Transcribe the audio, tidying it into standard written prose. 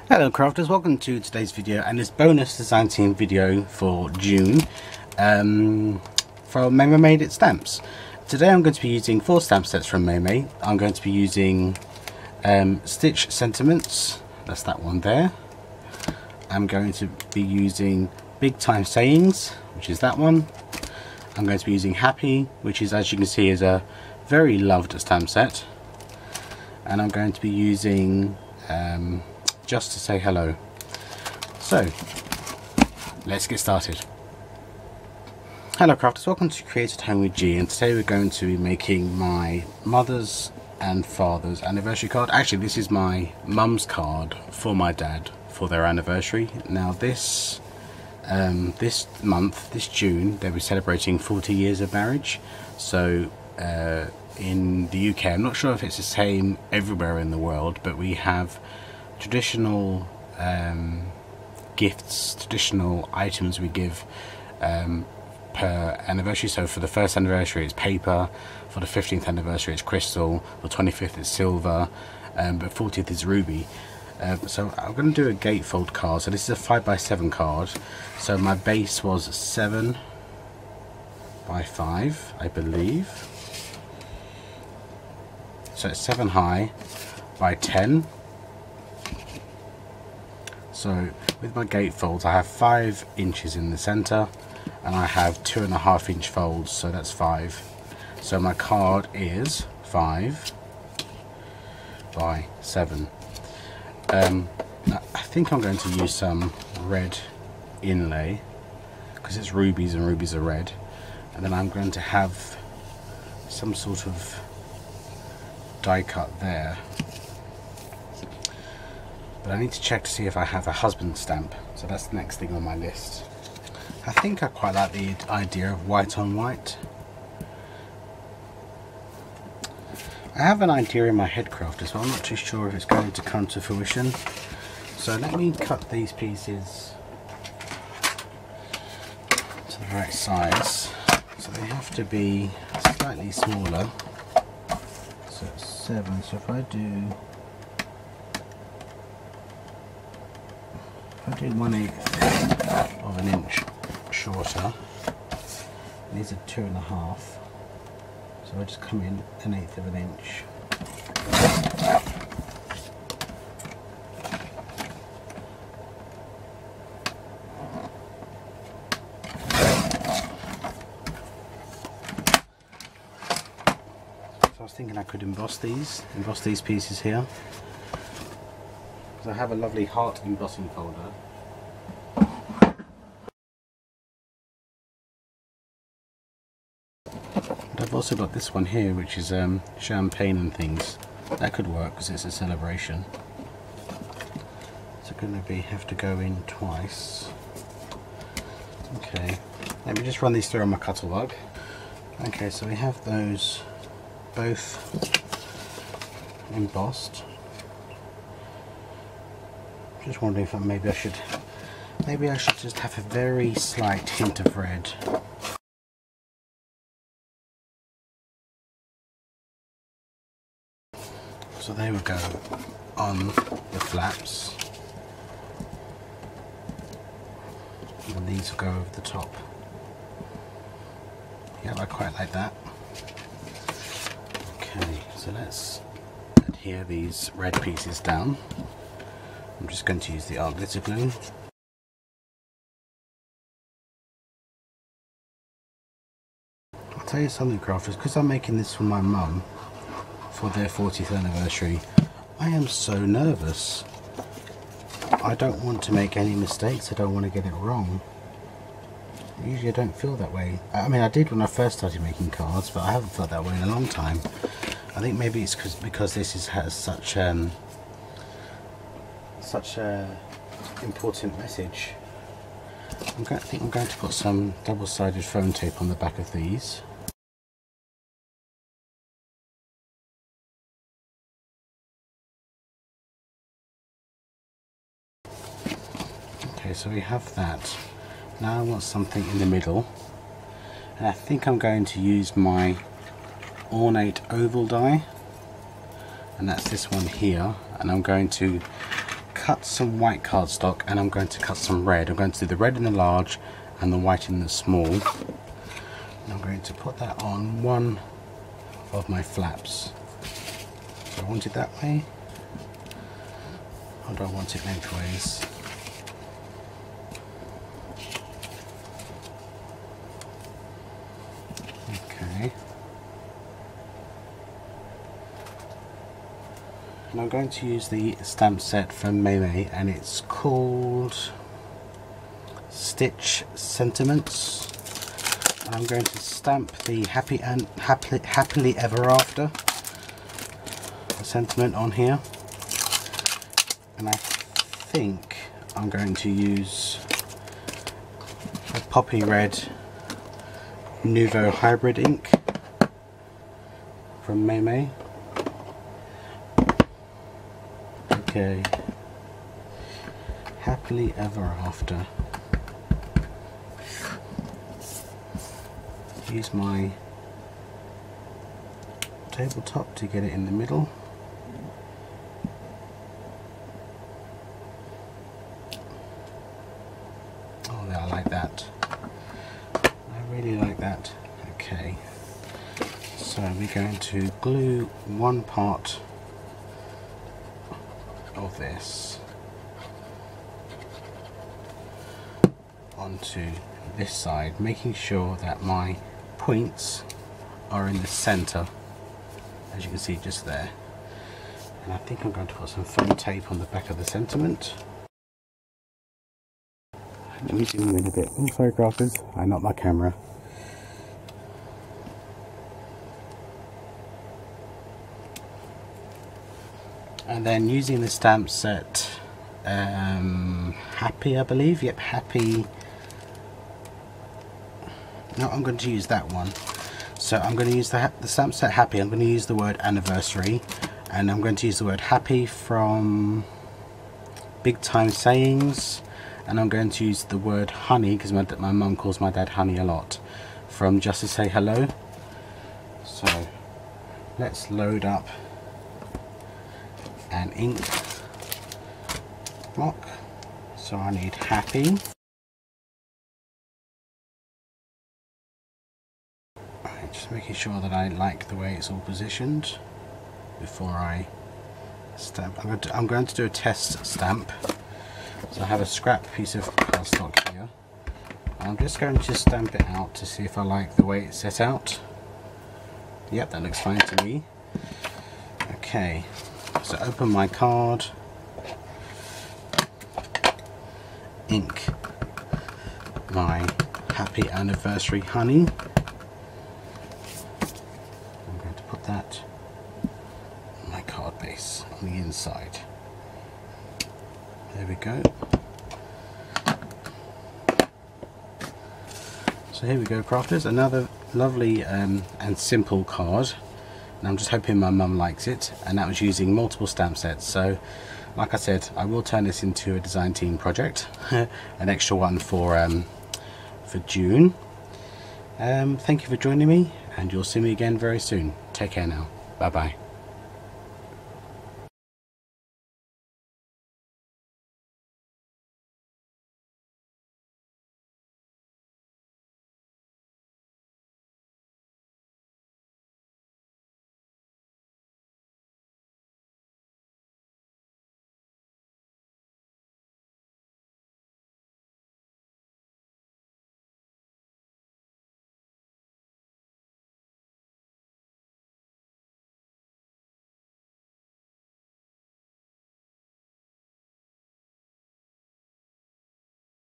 Hello crafters, welcome to today's video and this bonus design team video for June from Maymay Made It Stamps. Today I'm going to be using 4 stamp sets from Maymay. I'm going to be using Stitch Sentiments, that's that one there. I'm going to be using Big Time Sayings, which is that one. I'm going to be using Happy, which is, as you can see, is a very loved stamp set. And I'm going to be using Just to Say Hello. So let's get started. Hello crafters, welcome to Create at Home with G, and today we're going to be making my mother's and father's anniversary card. Actually, this is my mum's card for my dad for their anniversary. Now this month, this June, they'll be celebrating 40 years of marriage. So in the UK, I'm not sure if it's the same everywhere in the world, but we have traditional gifts, traditional items we give per anniversary. So for the first anniversary it's paper, for the 15th anniversary it's crystal, the 25th is silver, but 40th is ruby. So I'm going to do a gatefold card. So this is a 5x7 card. So my base was 7 by 5, I believe. So it's 7 high by 10. So with my gatefolds I have 5 inches in the center and I have 2.5 inch folds, so that's 5. So my card is 5 by 7. I think I'm going to use some red inlay because it's rubies and rubies are red, and then I'm going to have some sort of die cut there. But I need to check to see if I have a husband stamp, so that's the next thing on my list. I think I quite like the idea of white on white. I have an idea in my head, crafters, but I'm not too sure if it's going to come to fruition. So let me cut these pieces to the right size. So they have to be slightly smaller. So it's 7, so if I do 1/8 of an inch shorter, these are 2.5, so I just come in 1/8 of an inch. So I was thinking I could emboss these pieces here. I have a lovely heart embossing folder. But I've also got this one here, which is champagne and things. That could work because it's a celebration. It's going to have to go in twice. Okay, let me just run these through on my Cuttlebug. Okay, so we have those both embossed. Just wondering if maybe I should just have a very slight hint of red. So they will go on the flaps, and these will go over the top. Yeah, I quite like that. Okay, so let's adhere these red pieces down. I'm just going to use the art glitter glue. I'll tell you something, crafters, because I'm making this for my mum for their 40th anniversary, I am so nervous. I don't want to make any mistakes, I don't want to get it wrong. Usually I don't feel that way. I mean, I did when I first started making cards, but I haven't felt that way in a long time. I think maybe it's because this has such a important message. I think I'm going to put some double-sided foam tape on the back of these. Okay, so we have that. Now I want something in the middle, and I think I'm going to use my ornate oval die, and that's this one here, and I'm going to cut some white cardstock and I'm going to cut some red. I'm going to do the red in the large and the white in the small. And I'm going to put that on one of my flaps. Do I want it that way? Or do I want it lengthways? Okay. And I'm going to use the stamp set from Maymay, and it's called Stitch Sentiments. And I'm going to stamp the happily ever after sentiment on here, and I think I'm going to use a poppy red Nuvo hybrid ink from Maymay. Okay, happily ever after. Use my tabletop to get it in the middle. Oh, I like that. I really like that. Okay, so we're going to glue one part of this onto this side, making sure that my points are in the center, as you can see just there. And I think I'm going to put some foam tape on the back of the sentiment. Let me zoom in a bit. Oh, sorry, crafters, I knocked my camera. And then using the stamp set Happy, I believe. Yep, Happy. No, I'm going to use that one. So I'm going to use the stamp set Happy. I'm going to use the word anniversary, and I'm going to use the word happy from Big Time Sayings, and I'm going to use the word honey because my mum calls my dad honey a lot, from Just to Say Hello. So let's load up an ink block. So I need happy. Right, just making sure that I like the way it's all positioned before I stamp. I'm going to do a test stamp. So I have a scrap piece of cardstock here. I'm just going to stamp it out to see if I like the way it's set out. Yep, that looks fine to me. Okay, so open my card, ink my happy anniversary honey. I'm going to put that on my card base on the inside. There we go. So here we go, crafters, another lovely and simple card, and I'm just hoping my mum likes it, and that was using multiple stamp sets. So like I said, I will turn this into a design team project, an extra one for June. Thank you for joining me, and you'll see me again very soon. Take care now. Bye bye.